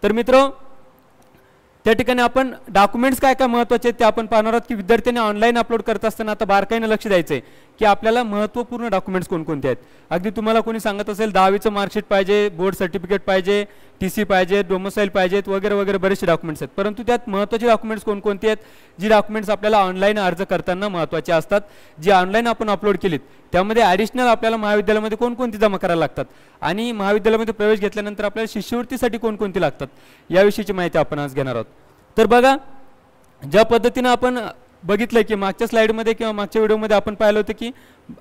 तर मित्र त्या ठिकाणी आपण डॉक्युमेंट्स काय काय महत्त्वाचे आहेत ते आपण पाहणार आहोत की विद्यार्थ्यांनी ऑनलाईन अपलोड करत असताना आता बारकाईने लक्ष द्यायचं आहे की आपल्याला महत्त्वपूर्ण डॉक्युमेंट्स कोणकोणते आहेत. अगदी तुम्हाला कोणी सांगत असेल 10वीचं मार्कशीट पाहिजे, बोर्ड सर्टिफिकेट पाहिजे, TC पाहिजे, डोमिसाईल पाहिजेत वगैरे वगैरे बरेचसे डॉक्युमेंट्स आहेत, परंतु त्यात महत्त्वाचे डॉक्युमेंट्स कोणकोणते आहेत, जी डॉक्युमेंट्स आपल्याला ऑनलाईन अर्ज करताना महत्त्वाचे असतात, जी ऑनलाईन आपण अपलोड केलीत त्यामध्ये ॲडिशनल आपल्याला महाविद्यालयामध्ये कोणकोणती जमा करायला लागतात आणि महाविद्यालयामध्ये प्रवेश घेतल्यानंतर आपल्याला शिष्यवृत्तीसाठी कोणकोणती लागतात याविषयीची माहिती आपण आज घेणार आहोत. तर बघा, ज्या पद्धतीनं आपण बघितलं की मागच्या स्लाइडमध्ये किंवा मागच्या व्हिडिओमध्ये आपण पाहिलं होतं की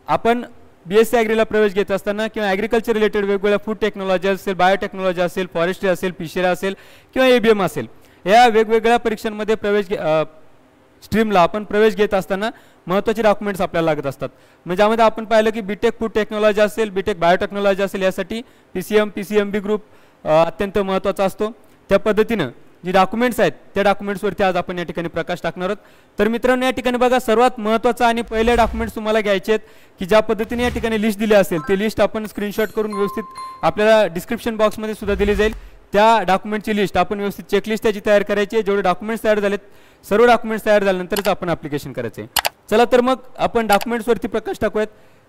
आपण BSc ॲग्रीला प्रवेश घेत असताना किंवा ॲग्रिकल्चर रिलेटेड वेगवेगळ्या फूड टेक्नॉलॉजी असेल, बायोटेक्नॉलॉजी असेल, फॉरेस्ट्री असेल, फिशरी असेल किंवा ABM असेल, या वेगवेगळ्या परीक्षांमध्ये स्ट्रीमला आपण प्रवेश घेत असताना महत्त्वाचे डॉक्युमेंट्स आपल्याला लागत असतात. म्हणजे यामध्ये आपण पाहिलं की BTech फूड टेक्नॉलॉजी असेल, BTech बायोटेक्नॉलॉजी असेल, यासाठी PCMB ग्रुप अत्यंत महत्त्वाचा असतो. त्या पद्धतीनं जी डॉक्युमेंट्स आहेत त्या डॉक्युमेंट्सवरती आज आपण या ठिकाणी प्रकाश टाकणार आहोत. तर मित्रांनो, या ठिकाणी बघा, सर्वात महत्त्वाचा आणि पहिले डॉक्युमेंट्स तुम्हाला घ्यायचे आहेत की ज्या पद्धतीने या ठिकाणी लिस्ट दिली असेल ती लिस्ट आपण स्क्रीनशॉट करून व्यवस्थित आपल्याला डिस्क्रिप्शन बॉक्समध्ये सुद्धा दिली जाईल. त्या डॉक्युमेंटची लिस्ट आपण व्यवस्थित चेकलिस्ट त्याची तयार करायची आहे. जेवढे डॉक्युमेंट्स तयार झालेत, सर्व डॉक्युमेंट्स तयार झाल्यानंतरच आपण ॲप्लिकेशन करायचं आहे. चला तर मग आपण डॉक्युमेंट्सवरती प्रकाश टाकूयात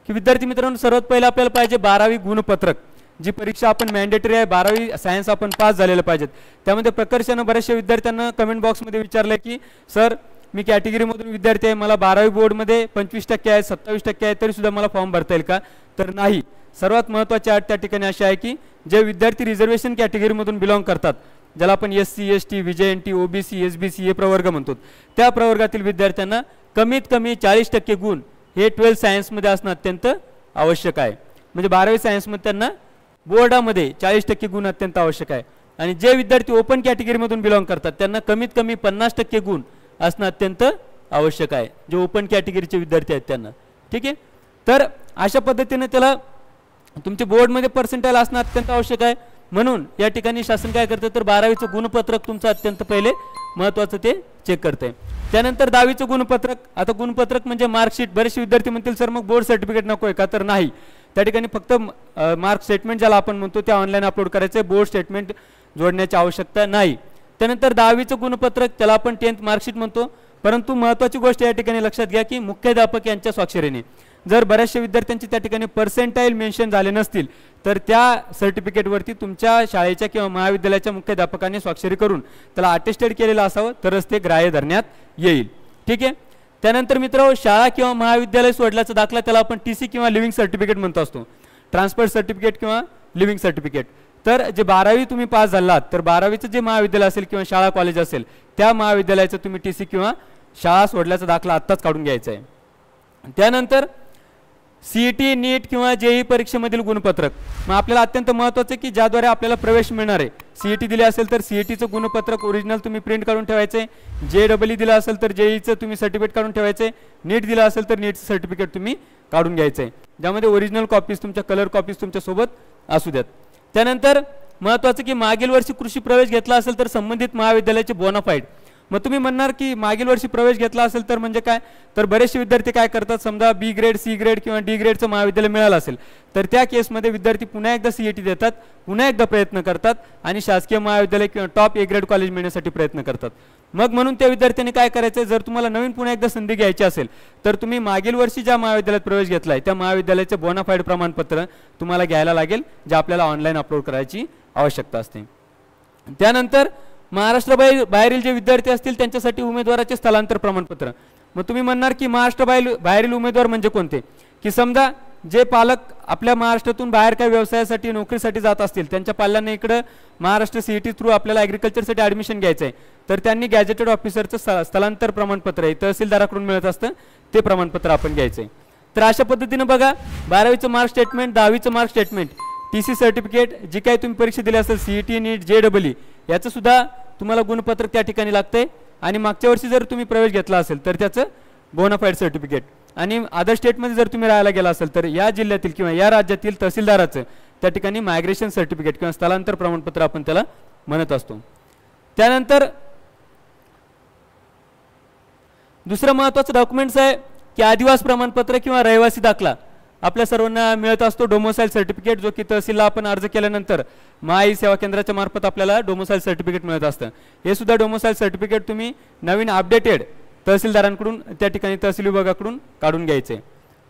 की विद्यार्थी मित्रांनो, सर्वात पहिलं आपल्याला पाहिजे 12वी गुणपत्रक. जी परीक्षा आपण मॅन्डेटरी आहे, 12वी सायन्स आपण पास झालेलं पाहिजेत. त्यामध्ये प्रकर्षानं बऱ्याचशा विद्यार्थ्यांना कमेंट बॉक्समध्ये विचारलं की सर, मी कॅटेगरीमधून विद्यार्थी आहे, मला 12वी बोर्डमध्ये 25% आहे, 27% आहे, तरीसुद्धा मला फॉर्म भरता येईल का? तर नाही. सर्वात महत्त्वाची अट त्या ठिकाणी अशी आहे की जे विद्यार्थी रिझर्वेशन कॅटेगरीमधून बिलॉंग करतात, ज्याला आपण SC ST VJNT OBC SBC हे प्रवर्ग म्हणतो, त्या प्रवर्गातील विद्यार्थ्यांना कमीत कमी 40% गुण हे 12th सायन्समध्ये असणं अत्यंत आवश्यक आहे. म्हणजे 12वी सायन्समध्ये त्यांना बोर्डामध्ये 40% गुण अत्यंत आवश्यक आहे. आणि जे विद्यार्थी ओपन कॅटेगरीमधून बिलॉंग करतात त्यांना कमीत कमी 50% गुण असणं अत्यंत आवश्यक आहे, जे ओपन कॅटेगरीचे विद्यार्थी आहेत त्यांना. ठीक आहे. तर अशा पद्धतीने त्याला तुमचे बोर्डमध्ये पर्सेंटाईल असणं अत्यंत आवश्यक आहे. म्हणून या ठिकाणी शासन काय करतं, तर 12वीचं गुणपत्रक तुमचं अत्यंत पहिले महत्त्वाचं ते चेक करते. त्यानंतर 10वीचं गुणपत्रक. आता गुणपत्रक म्हणजे मार्कशीट. बरेचसे विद्यार्थी म्हणतील सर मग बोर्ड सर्टिफिकेट नको आहे का? तर नाही. त्या ठिकाणी फक्त मार्क स्टेटमेंट ज्याला आपण म्हणतो ते ऑनलाईन अपलोड करायचं आहे, बोर्ड स्टेटमेंट जोडण्याची आवश्यकता नाही. त्यानंतर 10वीचं गुणपत्रक, त्याला आपण 10th मार्कशीट म्हणतो. परंतु महत्त्वाची गोष्ट या ठिकाणी लक्षात घ्या की मुख्याध्यापक यांच्या स्वाक्षरीने. जर बऱ्याचशा विद्यार्थ्यांचे त्या ठिकाणी पर्सेंटाईल मेन्शन झाले नसतील तर त्या सर्टिफिकेटवरती तुमच्या शाळेच्या किंवा महाविद्यालयाच्या मुख्याध्यापकाने स्वाक्षरी करून त्याला अटेस्टेड केलेलं असावं, तरच ते ग्राह्य धरण्यात येईल. ठीक आहे. त्यानंतर मित्रांनो, शाळा किंवा महाविद्यालय सोडल्याचा दाखला त्याला आपण TC किंवा लिव्हिंग सर्टिफिकेट म्हणतो असतो, ट्रान्सफर सर्टिफिकेट किंवा लिव्हिंग सर्टिफिकेट. तर जे 12वी तुम्ही पास झालात तर 12वीचं जे महाविद्यालय असेल किंवा शाळा कॉलेज असेल त्या महाविद्यालयाचं तुम्ही TC किंवा शाळा सोडल्याचा दाखला आत्ताच काढून घ्यायचा आहे. त्यानंतर CET नीट किंवा JEE परीक्षेमधील गुणपत्रक. मग आपल्याला अत्यंत महत्त्वाचं आहे की ज्याद्वारे आपल्याला प्रवेश मिळणार आहे. CET दिले असेल तर CETचं गुणपत्रक ओरिजिनल तुम्ही प्रिंट काढून ठेवायचं आहे. JEE दिलं असेल तर JEEचं तुम्ही सर्टिफिकेट काढून ठेवायचं आहे. नीट दिलं असेल तर नीटचं सर्टिफिकेट तुम्ही काढून घ्यायचं आहे, ज्यामध्ये ओरिजिनल कॉपीज तुमच्या कलर कॉपीज तुमच्यासोबत असू द्यात. त्यानंतर महत्त्वाचं की मागील वर्षी कृषी प्रवेश घेतला असेल तर संबंधित महाविद्यालयाचे बोनाफाईड. मग तुम्ही म्हणणार की मागील वर्षी प्रवेश घेतला असेल तर म्हणजे काय, तर बरेचसे विद्यार्थी काय करतात, समजा B ग्रेड C ग्रेड किंवा D ग्रेडचं महाविद्यालय मिळालं असेल तर त्या केसमध्ये विद्यार्थी पुन्हा एकदा CET देतात, पुन्हा एकदा प्रयत्न करतात आणि शासकीय महाविद्यालय किंवा टॉप A ग्रेड कॉलेज मिळण्यासाठी प्रयत्न करतात. मग म्हणून त्या विद्यार्थ्यांनी काय करायचं, जर तुम्हाला नवीन पुन्हा एकदा संधी घ्यायची असेल तर तुम्ही मागील वर्षी ज्या महाविद्यालयात प्रवेश घेतला आहे त्या महाविद्यालयाचे बोनाफाईड प्रमाणपत्र तुम्हाला घ्यायला लागेल, जे आपल्याला ऑनलाईन अपलोड करायची आवश्यकता असते. त्यानंतर महाराष्ट्र बाहेरील जे विद्यार्थी असतील त्यांच्यासाठी उमेदवाराचे स्थलांतर प्रमाणपत्र. मग तुम्ही म्हणणार की महाराष्ट्र बाहेरील उमेदवार म्हणजे कोणते, की समजा जे पालक आपल्या महाराष्ट्रातून बाहेर काही व्यवसायासाठी नोकरीसाठी जात असतील, त्यांच्या पाल्यांना इकडं महाराष्ट्र CET थ्रू आपल्याला ॲग्रिकल्चरसाठी ॲडमिशन घ्यायचं आहे, तर त्यांनी गॅजेटेड ऑफिसरचं स्थलांतर प्रमाणपत्र आहे तहसीलदाराकडून मिळत असतं, ते प्रमाणपत्र आपण घ्यायचं आहे. तर अशा पद्धतीनं बघा, 12वीचं मार्क स्टेटमेंट, 10वीचं मार्क स्टेटमेंट, TC सर्टिफिकेट, जी काही तुम्ही परीक्षा दिली असेल CET नीट JEE याचं सुद्धा तुम्हाला गुणपत्रक त्या ठिकाणी लागतंय. आणि मागच्या वर्षी जर तुम्ही प्रवेश घेतला असेल तर त्याचं बोनाफाईड सर्टिफिकेट. आणि अदर स्टेटमध्ये जर तुम्ही राहायला गेला असेल तर या जिल्ह्यातील किंवा या राज्यातील तहसीलदाराचं त्या ठिकाणी मायग्रेशन सर्टिफिकेट किंवा स्थलांतर प्रमाणपत्र आपण त्याला म्हणत असतो. त्यानंतर दुसरं महत्त्वाचं डॉक्युमेंट्स आहे की आदिवासी प्रमाणपत्र किंवा रहिवासी दाखला. आपल्या सर्वांना मिळत असतो डोमोसाईल सर्टिफिकेट, जो की तहसीलला आपण अर्ज केल्यानंतर महाई सेवा केंद्राच्या मार्फत आपल्याला डोमोसाईल सर्टिफिकेट मिळत असतं. हे सुद्धा डोमोसाईल सर्टिफिकेट तुम्ही नवीन अपडेटेड तहसीलदारांकडून त्या ठिकाणी तहसील विभागाकडून काढून घ्यायचे.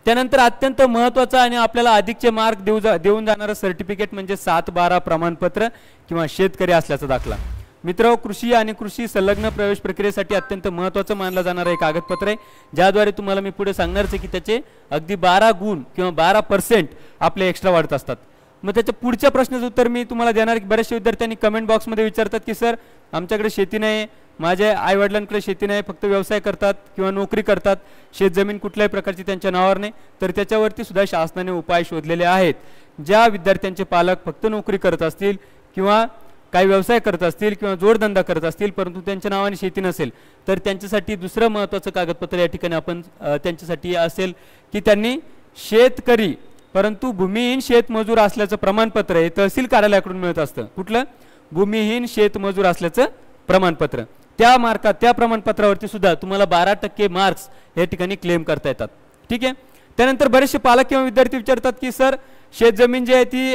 त्यानंतर अत्यंत महत्त्वाचं आणि आपल्याला अधिकचे मार्क देऊन जाणारं सर्टिफिकेट म्हणजे 7-12 प्रमाणपत्र किंवा शेतकरी असल्याचा दाखला. मित्र, कृषी आणि कृषी संलग्न प्रवेश प्रक्रियेसाठी अत्यंत महत्त्वाचं मानलं जाणारं एक कागदपत्र आहे, ज्याद्वारे तुम्हाला मी पुढे सांगणारच आहे की त्याचे अगदी 12 गुण किंवा 12% आपले एक्स्ट्रा वाढत असतात. मग त्याच्या पुढच्या प्रश्नाचं उत्तर मी तुम्हाला देणार की बरेचसे विद्यार्थ्यांनी कमेंट बॉक्समध्ये विचारतात की सर आमच्याकडे शेती नाही, माझ्या आईवडिलांकडे शेती नाही, फक्त व्यवसाय करतात किंवा नोकरी करतात, शेतजमीन कुठल्याही प्रकारची त्यांच्या नावावर नाही. तर त्याच्यावरती सुद्धा शासनाने उपाय शोधलेले आहेत. ज्या विद्यार्थ्यांचे पालक फक्त नोकरी करत असतील किंवा काही व्यवसाय करत असतील किंवा जोडधंदा करत असतील परंतु त्यांच्या नावाने शेती नसेल, तर त्यांच्यासाठी दुसरं महत्त्वाचं कागदपत्र या ठिकाणी आपण त्यांच्यासाठी असेल की त्यांनी शेतकरी परंतु भूमिहीन शेतमजूर असल्याचं प्रमाणपत्र हे तहसील कार्यालयाकडून मिळत असतं. कुठलं? भूमिहीन शेतमजूर असल्याचं प्रमाणपत्र. त्या प्रमाणपत्रावरती सुद्धा तुम्हाला 12% मार्क्स या ठिकाणी क्लेम करता येतात. ठीक आहे. त्यानंतर बरेचसे पालक किंवा विद्यार्थी विचारतात की सर शेतजमीन जी आहे ती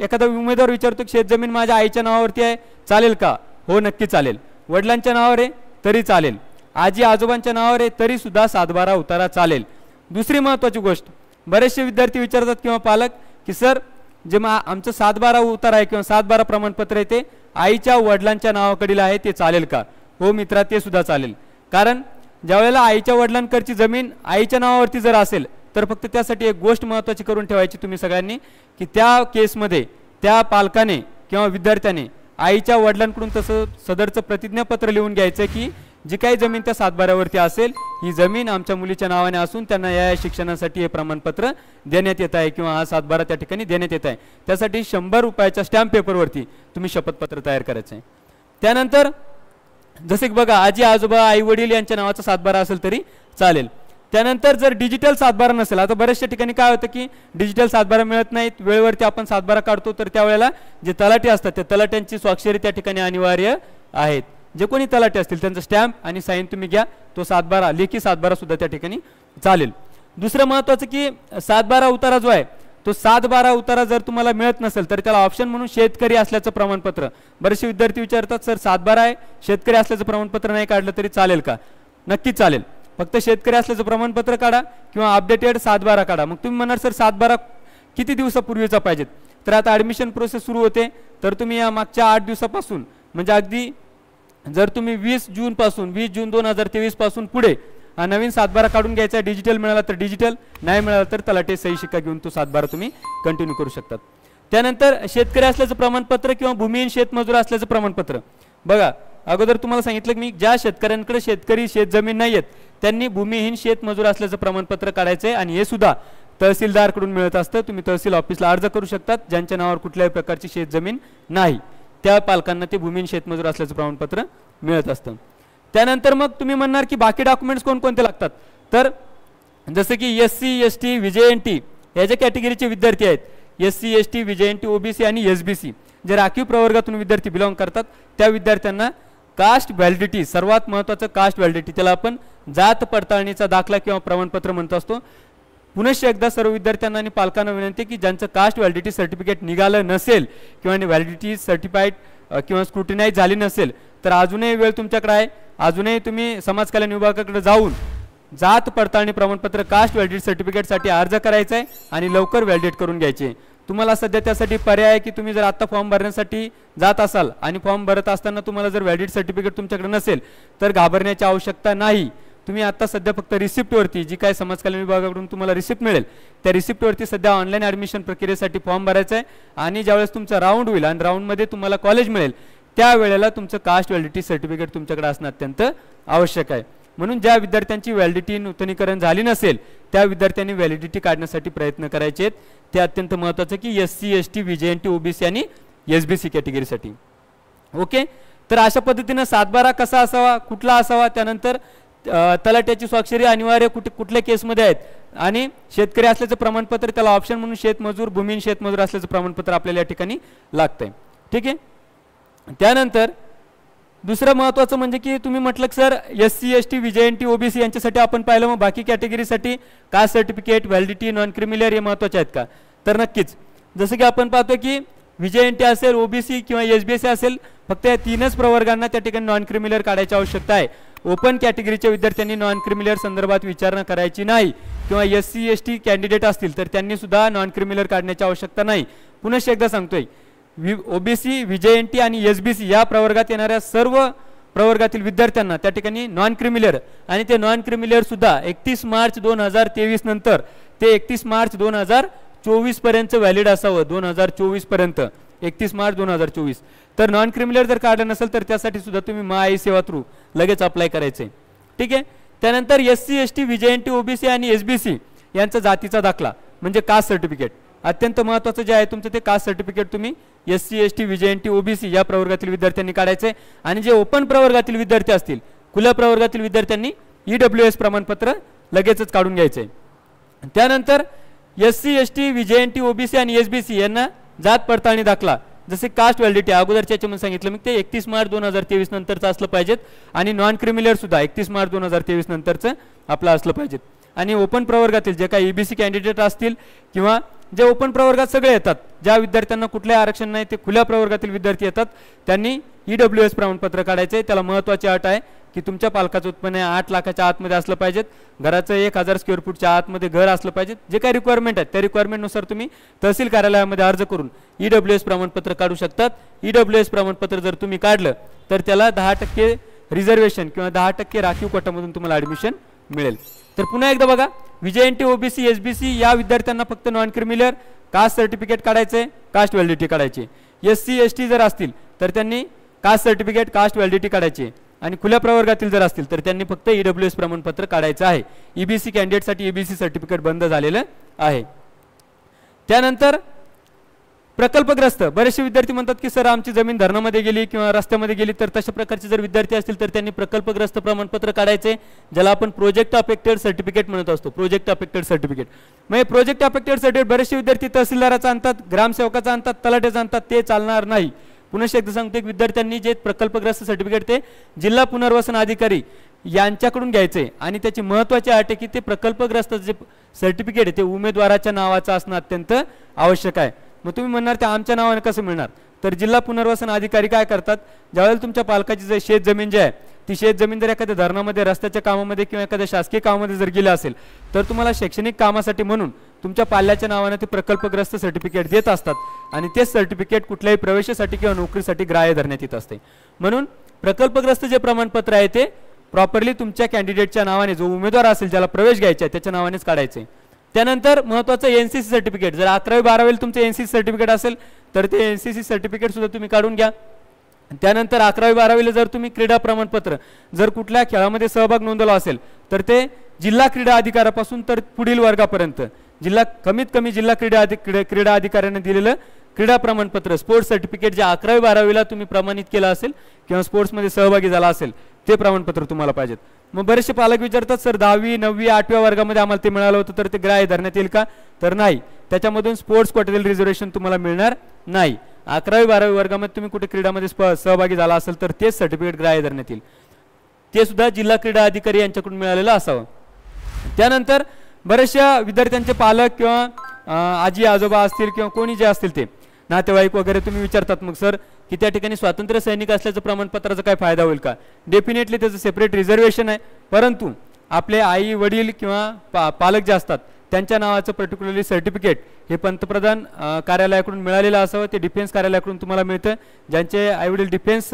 एखादा उमेदवार विचारतो की शेतजमीन माझ्या आईच्या नावावरती आहे, चालेल का? हो, नक्की चालेल. वडिलांच्या नावावर आहे तरी चालेल, आजी आजोबांच्या नावावर आहे तरी सुद्धा 7-12 उतारा चालेल. दुसरी महत्त्वाची गोष्ट, बरेचसे विद्यार्थी विचारतात किंवा पालक की सर जे आमचं 7-12 उतारा आहे किंवा 7-12 प्रमाणपत्र आहे ते आईच्या वडिलांच्या नावाकडील आहे, ते चालेल का? हो मित्रा, ते सुद्धा चालेल. कारण ज्यावेळेला आईच्या वडिलांकडची जमीन आईच्या नावावरती जर असेल तर फक्त त्यासाठी एक गोष्ट महत्त्वाची करून ठेवायची तुम्ही सगळ्यांनी की त्या केसमध्ये त्या पालकाने किंवा विद्यार्थ्याने आईच्या वडिलांकडून तसं सदरचं प्रतिज्ञापत्र लिहून घ्यायचं की जी काही जमीन त्या 7-12वरती असेल ही जमीन आमच्या मुलीच्या नावाने असून त्यांना या शिक्षणासाठी हे प्रमाणपत्र देण्यात येत आहे किंवा हा 7-12 त्या ठिकाणी देण्यात येत आहे. त्यासाठी 100 रुपयाच्या स्टॅम्प पेपरवरती तुम्ही शपथपत्र तयार करायचं आहे. त्यानंतर जसे की बघा आजी आजोबा आई वडील यांच्या नावाचा 7-12 असेल तरी चालेल. त्यानंतर जर डिजिटल 7-12 नसेल, आता बऱ्याचशा ठिकाणी काय होतं की डिजिटल 7-12 मिळत नाहीत, वेळेवरती आपण 7-12 काढतो, तर त्यावेळेला जे तलाठी असतात त्या तलाट्यांची स्वाक्षरी त्या ठिकाणी अनिवार्य आहेत. जे कोणी तलाठी असतील त्यांचं स्टॅम्प आणि साईन तुम्ही घ्या, तो 7-12 लेखी 7-12 सुद्धा त्या ठिकाणी चालेल. दुसरं महत्त्वाचं की 7-12 उतारा जो आहे तो 7-12 उतारा जर तुम्हाला मिळत नसेल तर त्याला ऑप्शन म्हणून शेतकरी असल्याचं प्रमाणपत्र. बरेचसे विद्यार्थी विचारतात सर 7-12 आहे, शेतकरी असल्याचं प्रमाणपत्र नाही काढलं तरी चालेल का? नक्कीच चालेल. फक्त शेतकरी असल्याचं प्रमाणपत्र काढा किंवा अपडेटेड 7-12 काढा. मग तुम्ही म्हणणार सर 7-12 किती दिवसापूर्वीचा पाहिजेत? तर आता ॲडमिशन प्रोसेस सुरू होते, तर तुम्ही या मागच्या 8 दिवसापासून म्हणजे अगदी जर तुम्ही 20 जून 2023 पासून पुढे हा नवीन 7-12 काढून घ्यायचा, डिजिटल मिळाला तर डिजिटल, नाही मिळाला तर तलाठी सही शिक्का घेऊन तो 7-12 तुम्ही कंटिन्यू करू शकतात. त्यानंतर शेतकरी असल्याचं प्रमाणपत्र किंवा भूमिहीन शेतमजूर असल्याचं प्रमाणपत्र. बघा अगोदर तुम्हाला सांगितलं की मी ज्या शेतकऱ्यांकडे शेतकरी शेतजमीन नाही आहेत त्यांनी भूमिहीन शेतमजूर असल्याचं प्रमाणपत्र काढायचं आहे आणि हे सुद्धा तहसीलदारकडून मिळत असतं. तुम्ही तहसील ऑफिसला अर्ज करू शकतात. ज्यांच्या नावावर कुठल्याही प्रकारची शेतजमीन नाही त्या पालकांना ते भूमिहीन शेतमजूर असल्याचं प्रमाणपत्र मिळत असतं. त्यानंतर मग तुम्ही म्हणणार की बाकी डॉक्युमेंट्स कोणकोणते लागतात? तर जसं की SC ST VJNT या ज्या कॅटेगरीचे विद्यार्थी आहेत, SC ST VJNT OBC आणि SBC जे राखीव प्रवर्गातून विद्यार्थी बिलॉंग करतात त्या विद्यार्थ्यांना कास्ट व्हॅलिडिटी, सर्वात महत्त्वाचं कास्ट व्हॅलिडिटी, त्याला आपण जात पडताळणीचा दाखला किंवा प्रमाणपत्र म्हणत असतो. पुनश्च एकदा सर्व विद्यार्थ्यांना आणि पालकांना विनंती की ज्यांचं कास्ट व्हॅलिडिटी सर्टिफिकेट निघालं नसेल किंवा व्हॅलिडिटी सर्टिफाईड किंवा स्क्रुटिनाइज झाली नसेल तर अजूनही वेळ तुमच्याकडे आहे. अजूनही तुम्ही समाज कल्याण विभागाकडे जाऊन जात पडताळणी प्रमाणपत्र कास्ट व्हॅलिडिटी सर्टिफिकेटसाठी अर्ज करायचा आहे आणि लवकर व्हॅलिडेट करून घ्यायचे. तुम्हाला सध्या त्यासाठी पर्याय आहे की तुम्ही जर आता फॉर्म भरण्यासाठी जात असाल आणि फॉर्म भरत असताना तुम्हाला जर व्हॅलिडिटी सर्टिफिकेट तुमच्याकडे नसेल तर घाबरण्याची आवश्यकता नाही. तुम्ही आता सध्या फक्त रिसिप्टवरती जी काय समाज कल्याण विभागाकडून तुम्हाला रिसिप्ट मिळेल त्या रिसिप्टवरती सध्या ऑनलाईन ॲडमिशन प्रक्रियेसाठी फॉर्म भरायचा आहे आणि ज्यावेळेस तुमचा राऊंड होईल आणि राऊंडमध्ये तुम्हाला कॉलेज मिळेल त्यावेळेला तुमचं कास्ट व्हॅलिडिटी सर्टिफिकेट तुमच्याकडे असणं अत्यंत आवश्यक आहे. म्हणून ज्या विद्यार्थ्यांची व्हॅलिडिटी नूतनीकरण झाली नसेल त्या विद्यार्थ्यांनी व्हॅलिडिटी काढण्यासाठी प्रयत्न करायचे आहेत. ते अत्यंत महत्त्वाचं की SC ST VJNT OBC आणि SBC कॅटेगरीसाठी. ओके, तर अशा पद्धतीनं 7-12 कसा असावा, कुठला असावा, त्यानंतर तलाट्याची स्वाक्षरी अनिवार्य कुठल्या केसमध्ये आहेत आणि शेतकरी असल्याचं प्रमाणपत्र त्याला ऑप्शन म्हणून शेतमजूर भूमिहीन शेतमजूर असल्याचं प्रमाणपत्र आपल्याला या ठिकाणी लागतंय. ठीक आहे. त्यानंतर दुसरं महत्त्वाचं म्हणजे की तुम्ही म्हटलं sir SC ST VJNT OBC यांच्यासाठी आपण पाहिलं, मग बाकी कॅटेगरीसाठी caste certificate, validity, non creamy layer हे महत्त्वाचे आहेत का? तर नक्कीच. जसं की आपण पाहतो की VJNT असेल, OBC किंवा SBC असेल, फक्त या 3च प्रवर्गांना त्या ठिकाणी नॉन क्रिमिलियर काढायची आवश्यकता आहे. ओपन कॅटेगरीच्या विद्यार्थ्यांनी नॉन क्रिमिलियर संदर्भात विचारणा करायची नाही, किंवा SC ST कॅन्डिडेट असतील तर त्यांनी सुद्धा नॉन क्रिमिलियर काढण्याची आवश्यकता नाही. पुनश्च एकदा सांगतोय, OBC, VJNT आणि SBC या प्रवर्गात येणाऱ्या सर्व प्रवर्गातील विद्यार्थ्यांना त्या ठिकाणी नॉन क्रिमिलियर, आणि ते नॉन क्रिमिलियर सुद्धा 31 मार्च 2023 नंतर ते 31 मार्च 2024 पर्यंत व्हॅलिड असावं. 2024 पर्यंत, 31 मार्च 2024. तर नॉन क्रिमिलियर जर काढलं नसेल तर त्यासाठी सुद्धा तुम्ही महाई सेवा थ्रू लगेच अप्लाय करायचे. ठीक आहे. त्यानंतर SC ST VJNT OBC आणि SBC यांचा जातीचा दाखला म्हणजे कास्ट सर्टिफिकेट अत्यंत महत्त्वाचं जे आहे तुमचं, ते कास्ट सर्टिफिकेट तुम्ही SC ST VJNT OBC या प्रवर्गातील विद्यार्थ्यांनी काढायचे. आणि जे ओपन प्रवर्गातील विद्यार्थी असतील, खुल्या प्रवर्गातील विद्यार्थ्यांनी EWS प्रमाणपत्र लगेचच काढून घ्यायचे. त्यानंतर SC ST VJNT OBC आणि SBC यांना जात पडताळणी दाखला, जसे कास्ट व्हॅलिडिटी अगोदरच्या याच्यामध्ये सांगितलं मी, ते 31 मार्च 2023 नंतरचं असलं पाहिजेत. आणि नॉन क्रिमिलियर सुद्धा 31 मार्च 2023 नंतरचं आपलं असलं पाहिजेत. आणि ओपन प्रवर्गातील जे काही EBC कॅन्डिडेट असतील किंवा जे ओपन प्रवर्गात सगळे येतात, ज्या विद्यार्थ्यांना कुठल्याही आरक्षण नाही ते खुल्या प्रवर्गातील विद्यार्थी येतात, त्यांनी EWS प्रमाणपत्र काढायचे. त्याला महत्त्वाची अट आहे की तुमच्या पालकाचं उत्पन्न 8 लाखाच्या आतमध्ये असलं पाहिजेत, घराचं 1000 स्क्वेअर फूटच्या आतमध्ये घर असलं पाहिजे. जे काही रिक्वायरमेंट आहेत त्या रिक्वायरमेंटनुसार तुम्ही तहसील कार्यालयामध्ये अर्ज करून EWS प्रमाणपत्र काढू शकतात. EWS प्रमाणपत्र जर तुम्ही काढलं तर त्याला 10% रिझर्वेशन किंवा 10% राखीव कोटामधून तुम्हाला ॲडमिशन मिळेल. तर पुन्हा एकदा बघा, VJNT OBC SBC या विद्यार्थ्यांना फक्त नॉन क्रिमिलियर कास्ट सर्टिफिकेट काढायचे, कास्ट व्हॅलिडिटी काढायची. SC ST जर असतील तर त्यांनी कास्ट सर्टिफिकेट, कास्ट व्हॅलिडिटी काढायची. आणि खुल्या प्रवर्गातील जर असतील तर त्यांनी फक्त EWS प्रमाणपत्र काढायचं आहे. EBC कॅन्डिडेटसाठी EBC सर्टिफिकेट बंद झालेलं आहे. त्यानंतर प्रकल्पग्रस्त, बरेचसे विद्यार्थी म्हणतात की सर आमची जमीन धरणामध्ये गेली किंवा रस्त्यामध्ये गेली, तर तशा प्रकारचे जर विद्यार्थी असतील तर त्यांनी प्रकल्पग्रस्त प्रमाणपत्र काढायचे, ज्याला आपण प्रोजेक्ट अफेक्टेड सर्टिफिकेट म्हणत असतो. प्रोजेक्ट अफेक्टेड सर्टिफिकेट म्हणजे प्रोजेक्ट अफेक्टेड सर्टिफिकेट बरेचसे विद्यार्थी तहसीलदाराचा आणतात, ग्रामसेवकाचा आणतात, तलाठ्याचा आणतात, ते चालणार नाही. पुनश्च एकदा सांगतो, एक विद्यार्थ्यांनी जे प्रकल्पग्रस्त सर्टिफिकेट ते जिल्हा पुनर्वसन अधिकारी यांच्याकडून घ्यायचे. आणि त्याची महत्त्वाची अट आहे की ते प्रकल्पग्रस्त जे सर्टिफिकेट आहे ते उमेदवाराच्या नावाचं असणं अत्यंत आवश्यक आहे. मग तुम्ही म्हणणार ते आमच्या नावाने कसं मिळणार? तर जिल्हा पुनर्वसन अधिकारी काय करतात, ज्यावेळेला तुमच्या पालकाची जे शेत जमीन जी आहे ती शेत जमीन जर एखाद्या धरणामध्ये, रस्त्याच्या कामामध्ये किंवा एखाद्या शासकीय कामामध्ये जर गेलं असेल तर तुम्हाला शैक्षणिक कामासाठी म्हणून तुमच्या पाल्याच्या नावाने ते प्रकल्पग्रस्त सर्टिफिकेट देत असतात. आणि तेच सर्टिफिकेट कुठल्याही प्रवेशासाठी किंवा नोकरीसाठी ग्राह्य धरण्यात येत असते. म्हणून प्रकल्पग्रस्त जे प्रमाणपत्र आहे ते प्रॉपरली तुमच्या कॅन्डिडेटच्या नावाने, जो उमेदवार असेल ज्याला प्रवेश घ्यायचा आहे त्याच्या नावानेच काढायचे. त्यानंतर महत्त्वाचं NCC सर्टिफिकेट, जर 11वी-12वीला तुमचं NCC सर्टिफिकेट असेल तर ते NCC सर्टिफिकेट सुद्धा तुम्ही काढून घ्या. त्यानंतर 11वी-12वीला जर तुम्ही क्रीडा प्रमाणपत्र, जर कुठल्या खेळामध्ये सहभाग नोंदवला असेल तर ते जिल्हा क्रीडा अधिकाऱ्यापासून तर पुढील वर्गापर्यंत कमीत कमी जिल्हा क्रीडा अधिकाऱ्याने दिलेलं क्रीडा प्रमाणपत्र, स्पोर्ट्स सर्टिफिकेट जे 11वी-12वीला तुम्ही प्रमाणित केलं असेल किंवा स्पोर्ट्समध्ये सहभागी झाला असेल ते प्रमाणपत्र तुम्हाला पाहिजेत. मग बरेचसे पालक विचारतात सर 10वी, 9वी, 8व्या वर्गामध्ये आम्हाला ते मिळालं होतं तर ते ग्राह्य धरण्यात येईल का? तर नाही, त्याच्यामधून स्पोर्ट्स कोट्यातील रिझर्वेशन तुम्हाला मिळणार नाही. 11वी-12वी वर्गामध्ये तुम्ही कुठे क्रीडामध्ये सहभागी झाला असेल तर तेच सर्टिफिकेट ग्राह्य धरण्यात येईल. ते सुद्धा जिल्हा क्रीडा अधिकारी यांच्याकडून मिळालेलं असावं. त्यानंतर बरेचशा विद्यार्थ्यांचे पालक किंवा आजी आजोबा असतील किंवा कोणी जे असतील ते नातेवाईक वगैरे तुम्ही विचारतात मग सर की त्या ठिकाणी स्वातंत्र्य सैनिक असल्याचं प्रमाणपत्राचा काय फायदा होईल का? डेफिनेटली त्याचं सेपरेट रिझर्वेशन आहे, परंतु आपले आई वडील किंवा पालक जे असतात त्यांच्या नावाचं पर्टिक्युलरली सर्टिफिकेट हे पंतप्रधान कार्यालयाकडून मिळालेलं असावं. ते डिफेन्स कार्यालयाकडून तुम्हाला मिळतं. ज्यांचे आईवडील डिफेन्स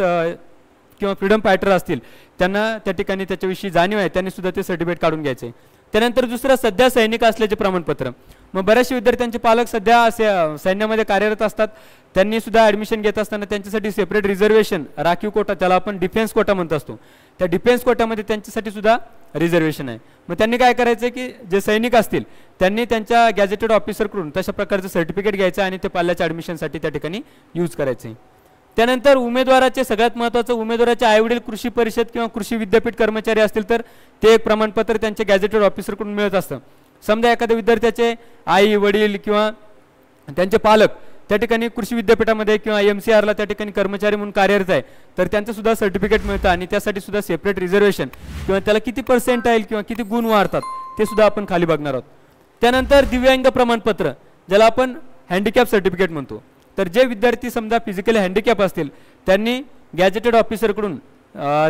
किंवा फ्रीडम फायटर असतील त्यांना त्या ठिकाणी त्याच्याविषयी जाणीव आहे, त्यांनी सुद्धा ते सर्टिफिकेट काढून घ्यायचे. त्यानंतर दुसरं सध्या सैनिक असल्याचे प्रमाणपत्र. मग बऱ्याचशा विद्यार्थ्यांचे पालक सध्या सैन्यामध्ये कार्यरत असतात, त्यांनी सुद्धा ॲडमिशन घेत असताना त्यांच्यासाठी सेपरेट रिझर्वेशन, राखीव कोटा, त्याला आपण डिफेन्स कोटा म्हणत असतो, त्या डिफेन्स कोटामध्ये त्यांच्यासाठी सुद्धा रिझर्वेशन आहे. मग त्यांनी काय करायचं की जे सैनिक असतील त्यांनी त्यांच्या गॅजेटेड ऑफिसरकडून तशा प्रकारचं सर्टिफिकेट घ्यायचं आणि ते पाल्याच्या ॲडमिशनसाठी त्या ठिकाणी यूज करायचे. त्यानंतर उमेदवाराचे सगळ्यात महत्त्वाचं, उमेदवाराचे आईवडील कृषी परिषद किंवा कृषी विद्यापीठ कर्मचारी असतील तर ते एक प्रमाणपत्र त्यांच्या गॅजेटेड ऑफिसरकडून मिळत असतं. समजा एखाद्या विद्यार्थ्याचे आई वडील किंवा त्यांचे पालक त्या ठिकाणी कृषी विद्यापीठामध्ये किंवा MCRला त्या ठिकाणी कर्मचारी म्हणून कार्यरत आहे तर त्यांचं सुद्धा सर्टिफिकेट मिळतं आणि त्यासाठी सुद्धा सेपरेट रिझर्वेशन किंवा त्याला किती पर्सेंटाईल किंवा किती गुण वाढतात ते सुद्धा आपण खाली बघणार आहोत. त्यानंतर दिव्यांग प्रमाणपत्र ज्याला आपण हँडिकॅप सर्टिफिकेट म्हणतो. तर जे विद्यार्थी समजा फिजिकली हँडिकॅप असतील त्यांनी गॅजेटेड ऑफिसरकडून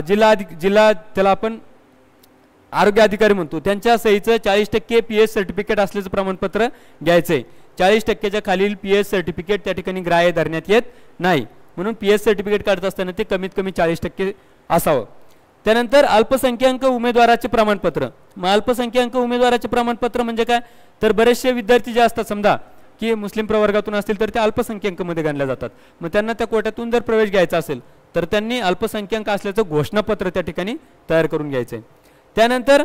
जिल्हा त्याला आपण आरोग्य अधिकारी म्हणतो त्यांच्या सहीचं 40% PS सर्टिफिकेट असल्याचं प्रमाणपत्र घ्यायचं आहे. 40%च्या खालील PS सर्टिफिकेट त्या ठिकाणी ग्राह्य धरण्यात येत नाही म्हणून PS सर्टिफिकेट काढत असताना ते कमीत कमी 40% असावं. त्यानंतर अल्पसंख्याक उमेदवाराचे प्रमाणपत्र. मग अल्पसंख्याक उमेदवाराचे प्रमाणपत्र म्हणजे काय तर बरेचसे विद्यार्थी जे असतात समजा की मुस्लिम प्रवर्गातून असतील तर ते अल्पसंख्याकमध्ये गणल्या जातात. मग त्यांना त्या कोट्यातून जर प्रवेश घ्यायचा असेल तर त्यांनी अल्पसंख्याक असल्याचं घोषणापत्र त्या ठिकाणी तयार करून घ्यायचं आहे. त्यानंतर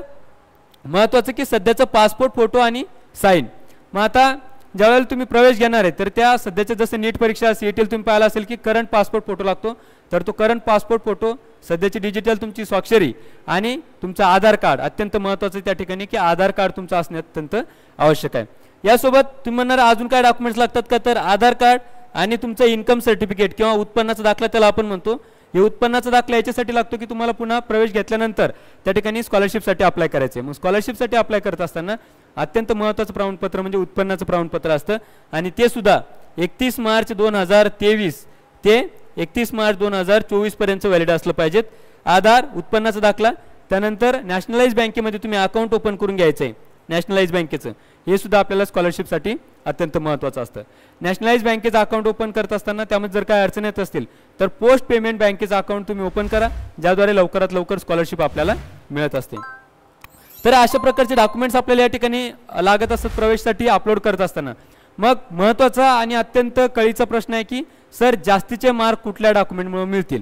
महत्त्वाचं की सध्याचं पासपोर्ट फोटो आणि साईन. मग आता ज्यावेळेला तुम्ही प्रवेश घेणार आहे तर त्या सध्याचं जसं नीट परीक्षा CETला तुम्ही पाहिला असेल की करंट पासपोर्ट फोटो लागतो तर तो करंट पासपोर्ट फोटो सध्याची डिजिटल तुमची स्वाक्षरी आणि तुमचं आधार कार्ड अत्यंत महत्त्वाचं त्या ठिकाणी की आधार कार्ड तुमचं असणे अत्यंत आवश्यक आहे. यासोबत तुम्ही म्हणणार अजून काय डॉक्युमेंट्स लागतात का तर आधार कार्ड आणि तुमचं इन्कम सर्टिफिकेट किंवा उत्पन्नाचा दाखला त्याला आपण म्हणतो. हे उत्पन्नाचा दाखला याच्यासाठी लागतो की तुम्हाला पुन्हा प्रवेश घेतल्यानंतर त्या ठिकाणी स्कॉलरशिपसाठी अप्लाय करायचे. मग स्कॉलरशिपसाठी अप्लाय करत असताना अत्यंत महत्त्वाचं प्रमाणपत्र म्हणजे उत्पन्नाचं प्रमाणपत्र असतं आणि ते सुद्धा 31 मार्च 2023 ते 31 मार्च 2024 पर्यंत व्हॅलिड असलं पाहिजेत. आधार उत्पन्नाचा दाखला त्यानंतर नॅशनलाइज बँकेमध्ये तुम्ही अकाउंट ओपन करून घ्यायचं आहे नॅशनलाइज बँकेचं. हे सुद्धा आपल्याला स्कॉलरशिपसाठी अत्यंत महत्त्वाचं असतं. नॅशनलाइज बँकेचं अकाउंट ओपन करत असताना त्यामध्ये जर काय अडचण येत असतील तर पोस्ट पेमेंट बँकेचं अकाउंट तुम्ही ओपन करा ज्याद्वारे लवकरात लवकर स्कॉलरशिप आपल्याला मिळत असते. तर अशा प्रकारचे डॉक्युमेंट्स आपल्याला या ठिकाणी लागत असतात प्रवेशसाठी अपलोड करत असताना. मग महत्त्वाचा आणि अत्यंत कळीचा प्रश्न आहे की सर जास्तीचे मार्क कुठल्या डॉक्युमेंटमुळे मिळतील.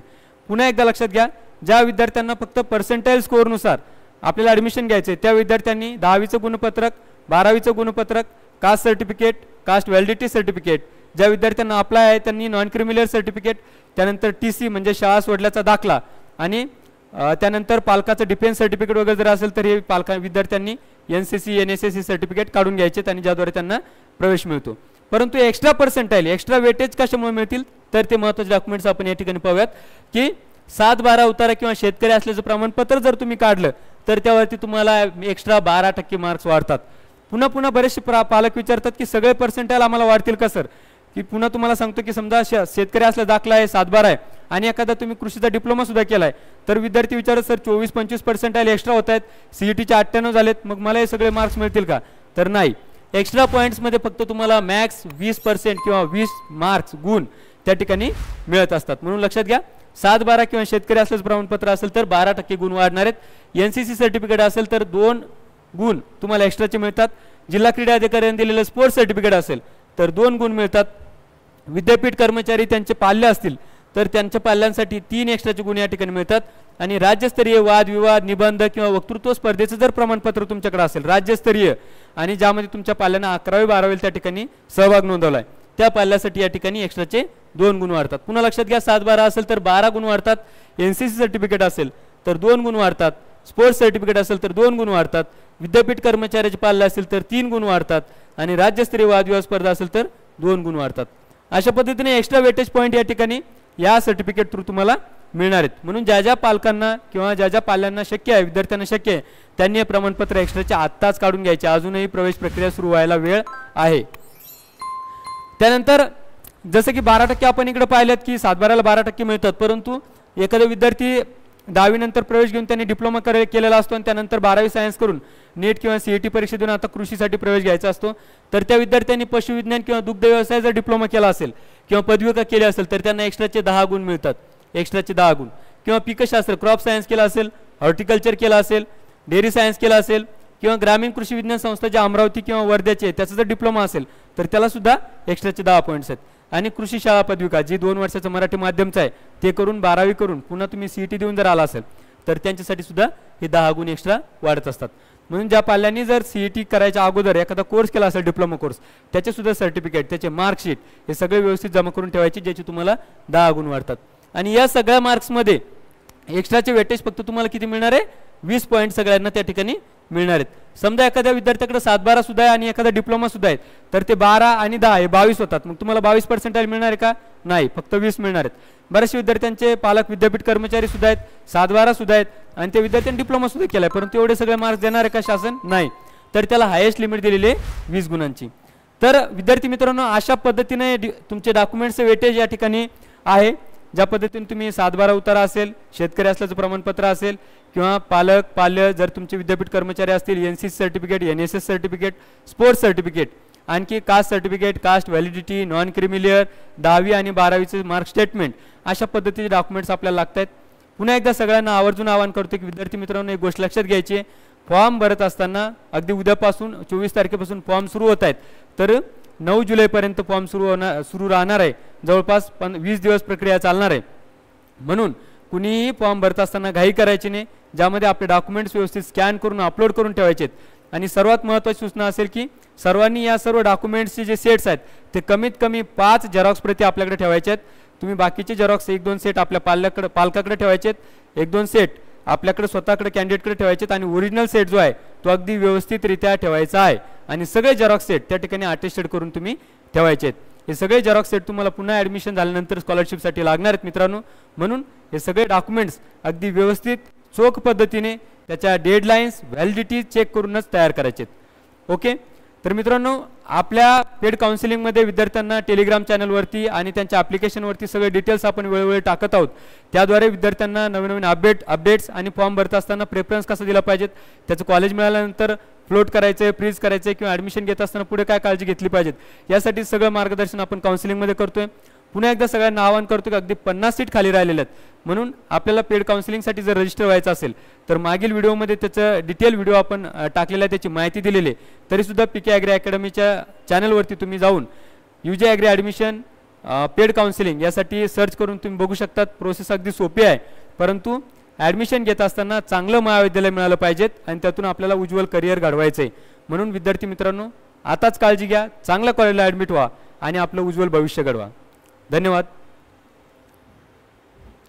पुन्हा एकदा लक्षात घ्या ज्या विद्यार्थ्यांना फक्त पर्सेंटाईल स्कोअरनुसार आपल्याला ॲडमिशन घ्यायचं आहे त्या विद्यार्थ्यांनी 10वीचं गुणपत्रक 12वीचं गुणपत्रक caste certificate caste validity certificate. ज्या विद्यार्थ्यांना अप्लाय आहे त्यांनी नॉन क्रिमिनल सर्टिफिकेट त्यानंतर TC म्हणजे शाळा सोडल्याचा दाखला आणि त्यानंतर पालकाचं डिफेन्स सर्टिफिकेट वगैरे जर असेल तर हे विद्यार्थ्यांनी NCC NSSC सर्टिफिकेट काढून घ्यायचे आणि ज्याद्वारे त्यांना प्रवेश मिळतो. परंतु एक्स्ट्रा पर्सेंटाईल एक्स्ट्रा वेटेज कशामुळे मिळतील तर ते महत्त्वाचे डॉक्युमेंट्स आपण या ठिकाणी पाहूयात की 7-12 उतारा किंवा शेतकरी असल्याचं प्रमाणपत्र जर तुम्ही काढलं तर त्यावरती तुम्हाला एक्स्ट्रा 12% मार्क्स वाढतात. पुन्हा बरेचसे पालक विचारतात की सगळे पर्सेंटाईल आम्हाला वाढतील का सर की पुन्हा तुम्हाला सांगतो की समजा शेतकरी असला दाखला आहे 7-12 आहे आणि एखादा तुम्ही कृषीचा डिप्लोमा सुद्धा केला आहे तर विद्यार्थी विचारत सर 24-25 पर्सेंटाईल एक्स्ट्रा होत आहेत CETचे 98 झालेत मग मला हे सगळे मार्क्स मिळतील का तर नाही. एक्स्ट्रा पॉईंट्समध्ये फक्त तुम्हाला मॅक्स 20% किंवा 20 मार्क्स गुण त्या ठिकाणी मिळत असतात. म्हणून लक्षात घ्या 7-12 किंवा शेतकरी असल्याचं प्रमाणपत्र असेल तर 12% गुण वाढणार आहेत. NCC सर्टिफिकेट असेल तर 2 गुण तुम्हाला एक्स्ट्राचे मिळतात. जिल्हा क्रीडा अधिकाऱ्यांनी दिलेलं स्पोर्ट्स सर्टिफिकेट असेल तर 2 गुण मिळतात. विद्यापीठ कर्मचारी त्यांचे पाल्य असतील तर त्यांच्या पाल्यांसाठी 3 एक्स्ट्राचे गुण या ठिकाणी मिळतात. आणि राज्यस्तरीय वादविवाद निबंध किंवा वक्तृत्व स्पर्धेचं जर प्रमाणपत्र तुमच्याकडे असेल राज्यस्तरीय आणि ज्यामध्ये तुमच्या पाल्यांना 11वी-12वी त्या ठिकाणी सहभाग नोंदवला आहे त्या पाल्यासाठी या ठिकाणी एक्स्ट्राचे 2 गुण वाढतात. पुन्हा लक्षात घ्या 7-12 असेल तर 12 गुण वाढतात. NCC सर्टिफिकेट असेल तर 2 गुण वाढतात. स्पोर्ट्स सर्टिफिकेट असेल तर 2 गुण वाढतात. विद्यापीठ कर्मचाऱ्याचे पाल्य असेल तर 3 गुण वाढतात आणि राज्यस्तरीय वादविवाद स्पर्धा असेल तर 2 गुण वाढतात. अशा पद्धतीने एक्स्ट्रा वेटेज पॉईंट या ठिकाणी या सर्टिफिकेट थ्रू तुम्हाला मिळणार आहेत. म्हणून ज्या ज्या पालकांना किंवा ज्या ज्या पाल्यांना शक्य आहे विद्यार्थ्यांना शक्य आहे त्यांनी हे प्रमाणपत्र एक्स्ट्राचे आत्ताच काढून घ्यायचे. अजूनही प्रवेश प्रक्रिया सुरू व्हायला वेळ आहे. त्यानंतर जसं की 12% आपण इकडे पाहिलेत की 7-12ला 12% मिळतात परंतु एखादा विद्यार्थी 10वी नंतर प्रवेश घेऊन त्यांनी डिप्लोमा केलेला असतो आणि त्यानंतर 12वी सायन्स करून नीट किंवा CET परीक्षा देऊन आता कृषीसाठी प्रवेश घ्यायचा असतो तर त्या विद्यार्थ्यांनी पशुविज्ञान किंवा दुग्ध व्यवसाय जर डिप्लोमा केला असेल किंवा पदविका केली असेल तर त्यांना एक्स्ट्राचे 10 गुण मिळतात. एक्स्ट्राचे 10 गुण. किंवा पिकशास्त्र क्रॉप सायन्स केला असेल हॉर्टिकल्चर केला असेल डेअरी सायन्स केला असेल किंवा ग्रामीण कृषी विज्ञान संस्था ज्या अमरावती किंवा वर्ध्याचे त्याचा जर डिप्लोमा असेल तर त्याला सुद्धा एक्स्ट्राचे 10 पॉईंट्स आहेत. आणि कृषी शाळा पदविका जी 2 वर्षाचं मराठी माध्यमचं आहे ते करून 12वी करून पुन्हा तुम्ही CET देऊन जर आला असेल तर त्यांच्यासाठी सुद्धा हे 10 गुण एक्स्ट्रा वाढत असतात. म्हणून ज्या पाल्यांनी जर CET करायच्या अगोदर एखादा कोर्स केला असेल डिप्लोमा कोर्स त्याचे सुद्धा सर्टिफिकेट त्याचे मार्कशीट हे सगळे व्यवस्थित जमा करून ठेवायचे ज्याचे तुम्हाला 10 गुण वाढतात. आणि या सगळ्या मार्क्समध्ये एक्स्ट्राचे वेटेज फक्त तुम्हाला किती मिळणार आहे 20 पॉईंट सगळ्यांना त्या ठिकाणी मिळणार आहेत। समजा एखाद्या विद्यार्थ्याकडे 7-12 सुद्धा आहे आणि एखादा डिप्लोमा सुद्धा आहे, तर ते 12 आणि 10 हे 22 होतात। मग तुम्हाला 22 पर्सेंटाईल मिळणार आहे का? नाही, फक्त 20 मिळणार आहेत। बरेचसे विद्यार्थ्यांचे पालक विद्यापीठ कर्मचारी सुद्धा आहेत, 7-12 सुद्धा आहेत आणि ते विद्यार्थ्यांनी डिप्लोमा सुद्धा केला आहे, परंतु एवढे सगळे मार्क्स देणार आहे का शासन? नाही, तर त्याला हायेस्ट लिमिट दिलेली आहे 20 गुणांची। तर विद्यार्थी मित्रांनो, अशा पद्धतीने तुमचे डॉक्युमेंट्सचे वेटेज या ठिकाणी आहे। ज्या पद्धतीने तुम्ही 7-12 उतारा असेल, शेतकरी असल्याचं प्रमाणपत्र असेल, किंवा पालक पाल्य जर तुमचे विद्यापीठ कर्मचारी असतील, NCC certificate, NSS certificate, sports certificate, आणखी caste certificate, caste validity, non creamy layer, 10वी आणि 12वीचे मार्क स्टेटमेंट, अशा पद्धतीचे डॉक्युमेंट्स आपल्याला लागत आहेत। पुन्हा एकदा सगळ्यांना आवर्जून आवाहन करतो की विद्यार्थी मित्रांनो, एक गोष्ट लक्षात घ्यायची आहे, फॉर्म भरत असताना अगदी उद्यापासून 24 तारखेपासून फॉर्म सुरू होत आहेत, तर 9 जुलैपर्यंत फॉर्म सुरू राहणार आहे। जवळपास 20 दिवस प्रक्रिया चालणार आहे, म्हणून कुणीही फॉर्म भरत असताना घाई करायची नाही। ज्यामध्ये आपले डॉक्युमेंट्स व्यवस्थित स्कॅन करून अपलोड करून ठेवायचे आहेत। आणि सर्वात महत्त्वाची सूचना असेल की सर्वांनी या सर्व डॉक्युमेंट्सचे जे सेट्स आहेत ते कमीत कमी 5 झेरॉक्स प्रति आपल्याकडे ठेवायचे आहेत। तुम्ही बाकीचे झेरॉक्स 1-2 सेट आपल्या पालकाकडे ठेवायचे आहेत, 1-2 सेट आपल्याकडे स्वतःकडे कॅन्डिडेटकडे ठेवायचे आहेत, आणि ओरिजिनल सेट जो आहे तो अगदी व्यवस्थितरित्या ठेवायचा आहे। आणि सगळे झेरॉक्स सेट त्या ठिकाणी अटेस्टेड करून तुम्ही ठेवायचे आहेत। हे सगळे झेरॉक्स सेट तुम्हाला पुन्हा ॲडमिशन झाल्यानंतर स्कॉलरशिपसाठी लागणार आहेत मित्रांनो, म्हणून हे सगळे डॉक्युमेंट्स अगदी व्यवस्थित चोख पद्धतीने त्याच्या डेडलाईन्स व्हॅलिडिटी चेक करूनच तयार करायचे आहेत। ओके, तर मित्रांनो, आपल्या पेड काउन्सिलिंगमध्ये विद्यार्थ्यांना टेलिग्राम चॅनलवरती आणि त्यांच्या ॲप्लिकेशनवरती सगळे डिटेल्स आपण वेळोवेळी टाकत आहोत। त्याद्वारे विद्यार्थ्यांना नवीन अपडेट्स आणि फॉर्म भरत असताना प्रेफरन्स कसा दिला पाहिजेत, त्याचं कॉलेज मिळाल्यानंतर फ्लोट करायचं, फ्रीज करायचं, किंवा ॲडमिशन घेत असताना पुढे काय काळजी घेतली पाहिजेत, यासाठी सगळं मार्गदर्शन आपण काउन्सिलिंगमध्ये करतोय। पुन्हा एकदा सगळ्यांना आवाहन करतो की अगदी 50 सीट खाली राहिलेल्या आहेत, म्हणून आपल्याला पेड काउन्सिलिंगसाठी जर रजिस्टर व्हायचं असेल तर मागील व्हिडिओमध्ये त्याचं डिटेल व्हिडिओ आपण टाकलेला आहे, त्याची माहिती दिलेली आहे। तरीसुद्धा PK ॲग्री अकॅडमीच्या चॅनलवरती तुम्ही जाऊन UG agri admission paid counselling यासाठी सर्च करून तुम्ही बघू शकतात। प्रोसेस अगदी सोपी आहे, परंतु ॲडमिशन घेत असताना चांगलं महाविद्यालय मिळालं पाहिजेत आणि त्यातून आपल्याला उज्ज्वल करिअर घडवायचं आहे। म्हणून विद्यार्थी मित्रांनो, आताच काळजी घ्या, चांगल्या कॉलेजला ॲडमिट व्हा आणि आपलं उज्ज्वल भविष्य घडवा। धन्यवाद।